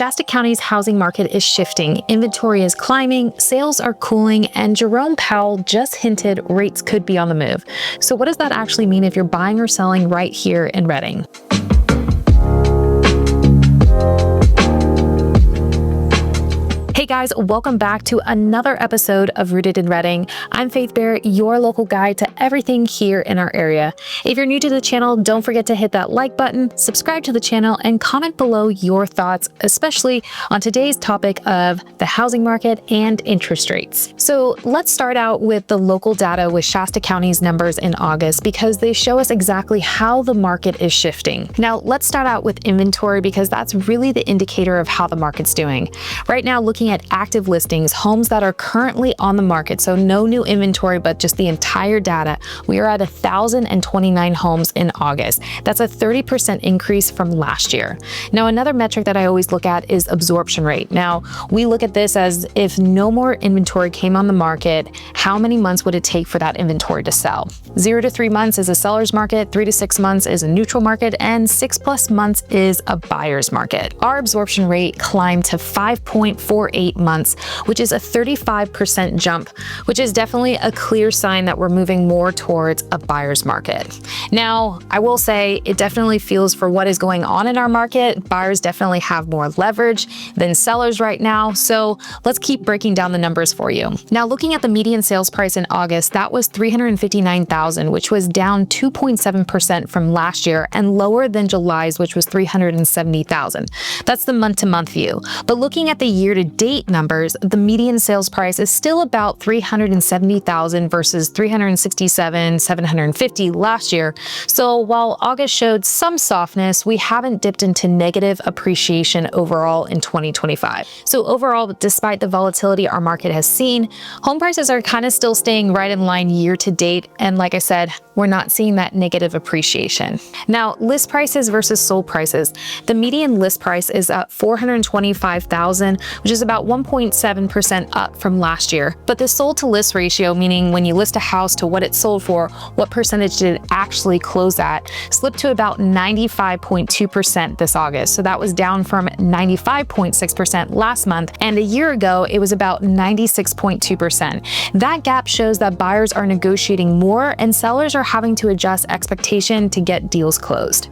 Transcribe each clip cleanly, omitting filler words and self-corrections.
Shasta County's housing market is shifting, inventory is climbing, sales are cooling, and Jerome Powell just hinted rates could be on the move. So what does that actually mean if you're buying or selling right here in Redding? Hey guys, welcome back to another episode of Rooted in Redding. I'm Faith Barrett, your local guide to everything here in our area. If you're new to the channel, don't forget to hit that like button, subscribe to the channel, and comment below your thoughts, especially on today's topic of the housing market and interest rates. So let's start out with the local data with Shasta County's numbers in August because they show us exactly how the market is shifting. Now let's start out with inventory because that's really the indicator of how the market's doing. Right now, looking at active listings, homes that are currently on the market, so no new inventory, but just the entire data, we are at 1,029 homes in August. That's a 30% increase from last year. Now, another metric that I always look at is absorption rate. Now, we look at this as if no more inventory came on the market, how many months would it take for that inventory to sell? 0 to 3 months is a seller's market, 3 to 6 months is a neutral market, and 6+ months is a buyer's market. Our absorption rate climbed to 5.48 months, which is a 35% jump, which is definitely a clear sign that we're moving more towards a buyer's market. Now, I will say it definitely feels for what is going on in our market. Buyers definitely have more leverage than sellers right now. So let's keep breaking down the numbers for you. Now, looking at the median sales price in August, that was $359,000, which was down 2.7% from last year and lower than July's, which was $370,000. That's the month-to-month view. But looking at the year-to-date numbers, the median sales price is still about $370,000 versus $367,750 last year. So while August showed some softness, we haven't dipped into negative appreciation overall in 2025. So overall, despite the volatility our market has seen, home prices are kind of still staying right in line year to date. And like I said, we're not seeing that negative appreciation. Now, list prices versus sold prices. The median list price is at $425,000, which is about 1.7% up from last year. But the sold to list ratio, meaning when you list a house to what it sold for, what percentage did it actually close at, slipped to about 95.2% this August. So that was down from 95.6% last month. And a year ago, it was about 96.2%. That gap shows that buyers are negotiating more and sellers are having to adjust expectation to get deals closed.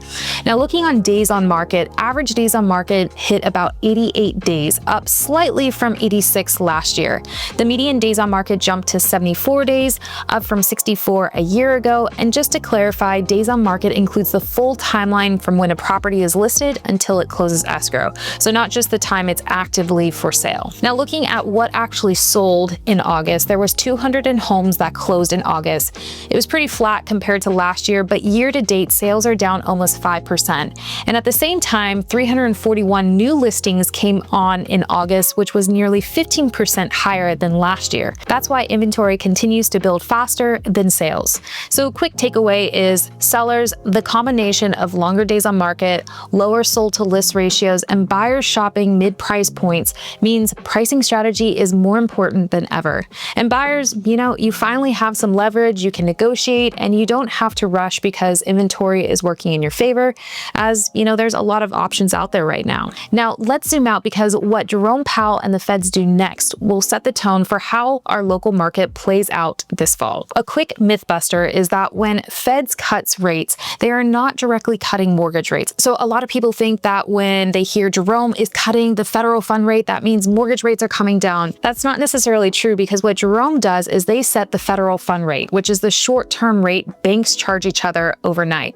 Now, looking on days on market, average days on market hit about 88 days, up slightly from 86 last year. The median days on market jumped to 74 days, up from 64 a year ago. And just to clarify, days on market includes the full timeline from when a property is listed until it closes escrow. So not just the time it's actively for sale. Now, looking at what actually sold in August, there was 200 homes that closed in August. It was pretty flat compared to last year, but year to date, sales are down almost 5%. And at the same time, 341 new listings came on in August, which was nearly 15% higher than last year. That's why inventory continues to build faster than sales. So quick takeaway is sellers, the combination of longer days on market, lower sold to list ratios, and buyers shopping mid-price points means pricing strategy is more important than ever. And buyers, you finally have some leverage, you can negotiate, and you don't have to rush because inventory is working in your favor, as there's a lot of options out there right now. Now, let's zoom out because what Jerome Powell and the Feds do next will set the tone for how our local market plays out this fall. A quick myth buster is that when Feds cuts rates, they are not directly cutting mortgage rates. So a lot of people think that when they hear Jerome is cutting the federal fund rate, that means mortgage rates are coming down. That's not necessarily true because what Jerome does is they set the federal fund rate, which is the short-term rate banks charge each other overnight.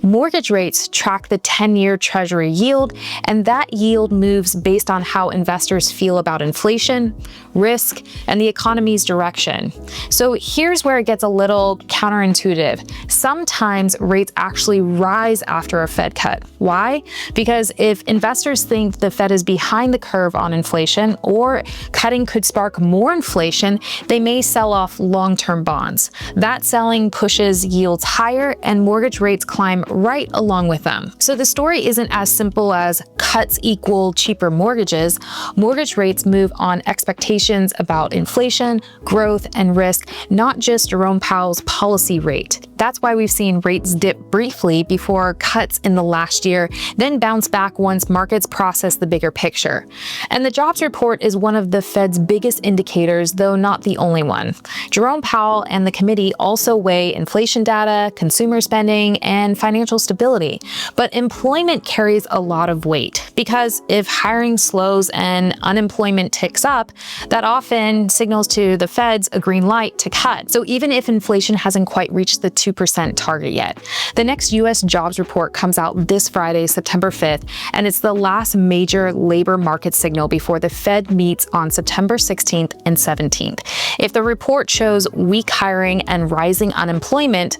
Mortgage rates track the 10-year Treasury yield, and that yield moves based on how investors feel about inflation, risk, and the economy's direction. So here's where it gets a little counterintuitive. Sometimes rates actually rise after a Fed cut. Why? Because if investors think the Fed is behind the curve on inflation or cutting could spark more inflation, they may sell off long-term bonds. That selling pushes yields higher and mortgage rates climb right along with them. So the story isn't as simple as cuts equal cheaper mortgages. Mortgage interest rates move on expectations about inflation, growth, and risk, not just Jerome Powell's policy rate. That's why we've seen rates dip briefly before cuts in the last year, then bounce back once markets process the bigger picture. And the jobs report is one of the Fed's biggest indicators, though not the only one. Jerome Powell and the committee also weigh inflation data, consumer spending, and financial stability. But employment carries a lot of weight because if hiring slows and unemployment ticks up, that often signals to the Feds a green light to cut. So even if inflation hasn't quite reached the 2% target yet, the next U.S. jobs report comes out this Friday, September 5th, and it's the last major labor market signal before the Fed meets on September 16th and 17th. If the report shows weak hiring and rising unemployment,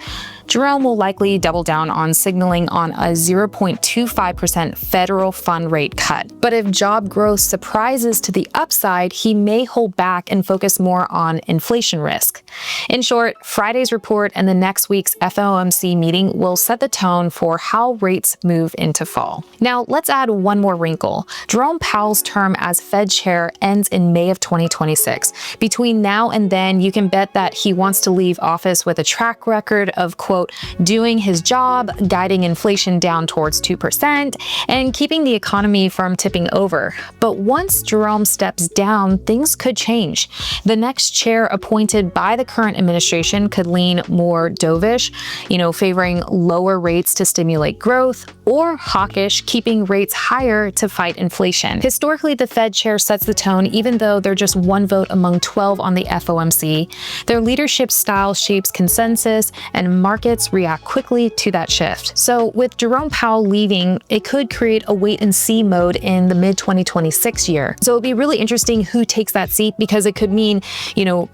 Jerome will likely double down on signaling on a 0.25% federal fund rate cut. But if job growth surprises to the upside, he may hold back and focus more on inflation risk. In short, Friday's report and the next week's FOMC meeting will set the tone for how rates move into fall. Now, let's add one more wrinkle. Jerome Powell's term as Fed chair ends in May of 2026. Between now and then, you can bet that he wants to leave office with a track record of, quote, doing his job, guiding inflation down towards 2%, and keeping the economy from tipping over. But once Jerome steps down, things could change. The next chair appointed by the current administration could lean more dovish, favoring lower rates to stimulate growth, or hawkish, keeping rates higher to fight inflation. Historically, the Fed chair sets the tone even though they're just one vote among 12 on the FOMC. Their leadership style shapes consensus, and markets react quickly to that shift. So with Jerome Powell leaving, it could create a wait-and-see mode in the mid-2026 year. So it'll be really interesting who takes that seat, because it could mean,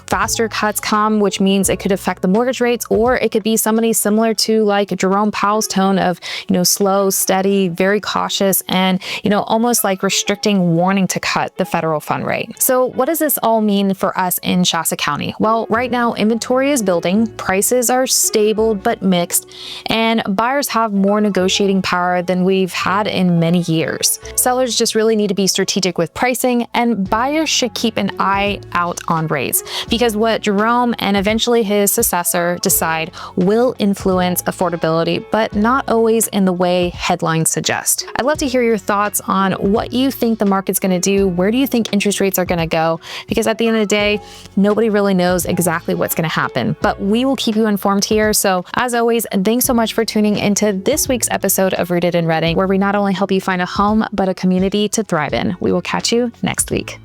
faster cuts come, which means it could affect the mortgage rates, or it could be somebody similar to like Jerome Powell's tone of, slow, steady, very cautious, and, almost like restricting, warning to cut the federal fund rate. So what does this all mean for us in Shasta County? Well, right now, inventory is building, prices are stable but mixed, and buyers have more negotiating power than we've had in many years. Sellers just really need to be strategic with pricing, and buyers should keep an eye out on rates, because what Jerome and eventually his successor decide will influence affordability, but not always in the way headlines suggest. I'd love to hear your thoughts on what you think the market's going to do. Where do you think interest rates are going to go? Because at the end of the day, nobody really knows exactly what's going to happen, but we will keep you informed here. So as always, thanks so much for tuning into this week's episode of Rooted in Reading, where we not only help you find a home, but a community to thrive in. We will catch you next week.